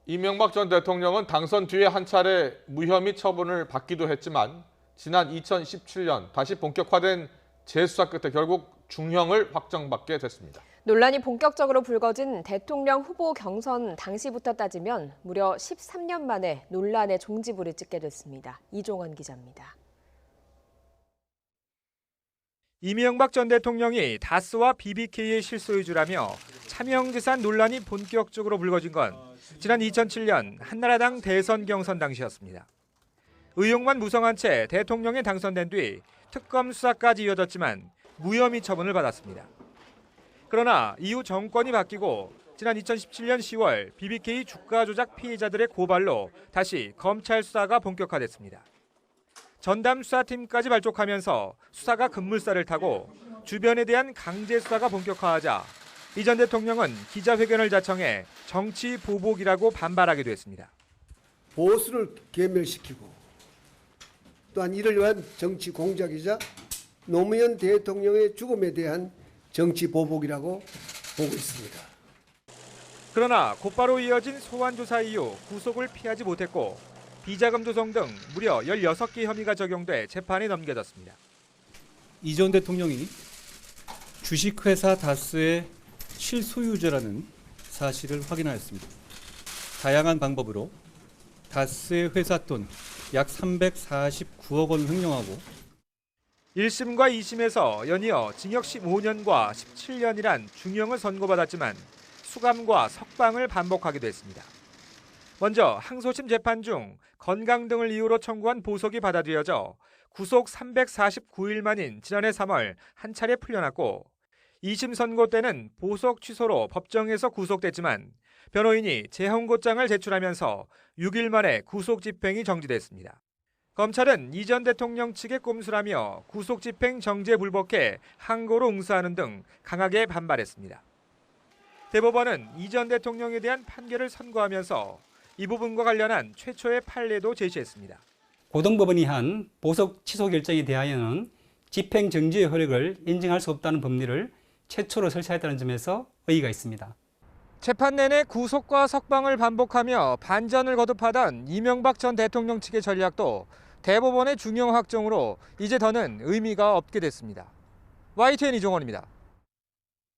이명박 전 대통령은 당선 뒤에 한 차례 무혐의 처분을 받기도 했지만 지난 2017년 다시 본격화된 재수사 끝에 결국 중형을 확정받게 됐습니다. 논란이 본격적으로 불거진 대통령 후보 경선 당시부터 따지면 무려 13년 만에 논란의 종지부를 찍게 됐습니다. 이종원 기자입니다. 이명박 전 대통령이 다스와 BBK의 실소유주라며 차명재산 논란이 본격적으로 불거진 건 지난 2007년 한나라당 대선 경선 당시였습니다. 의혹만 무성한 채 대통령에 당선된 뒤 특검 수사까지 이어졌지만 무혐의 처분을 받았습니다. 그러나 이후 정권이 바뀌고 지난 2017년 10월 BBK 주가 조작 피해자들의 고발로 다시 검찰 수사가 본격화됐습니다. 전담 수사팀까지 발족하면서 수사가 급물살을 타고 주변에 대한 강제 수사가 본격화하자 이 전 대통령은 기자회견을 자청해 정치 보복이라고 반발하기도 했습니다. 보수를 괴멸시키고 또한 이를 위한 정치 공작이자 노무현 대통령의 죽음에 대한 정치 보복이라고 보고 있습니다. 그러나 곧바로 이어진 소환 조사 이후 구속을 피하지 못했고 비자금 조성 등 무려 16개 혐의가 적용돼 재판에 넘겨졌습니다. 이 전 대통령이 주식회사 다스의 실소유자라는 사실을 확인하였습니다. 다양한 방법으로 다스의 회사 돈 약 349억 원을 횡령하고 1심과 2심에서 연이어 징역 15년과 17년이란 중형을 선고받았지만 수감과 석방을 반복하기도 했습니다. 먼저 항소심 재판 중 건강 등을 이유로 청구한 보석이 받아들여져 구속 349일 만인 지난해 3월 한 차례 풀려났고 2심 선고 때는 보석 취소로 법정에서 구속됐지만 변호인이 재헌고장을 제출하면서 6일 만에 구속 집행이 정지됐습니다. 검찰은 이 전 대통령 측의 꼼수라며 구속 집행 정지에 불복해 항고로 응수하는 등 강하게 반발했습니다. 대법원은 이 전 대통령에 대한 판결을 선고하면서 이 부분과 관련한 최초의 판례도 제시했습니다. 고등법원이 한 보석 취소 결정에 대하여는 집행 정지의 효력을 인정할 수 없다는 법리를 최초로 설치했다는 점에서 의의가 있습니다. 재판 내내 구속과 석방을 반복하며 반전을 거듭하던 이명박 전 대통령 측의 전략도 대법원의 중형 확정으로 이제 더는 의미가 없게 됐습니다. YTN 이종원입니다.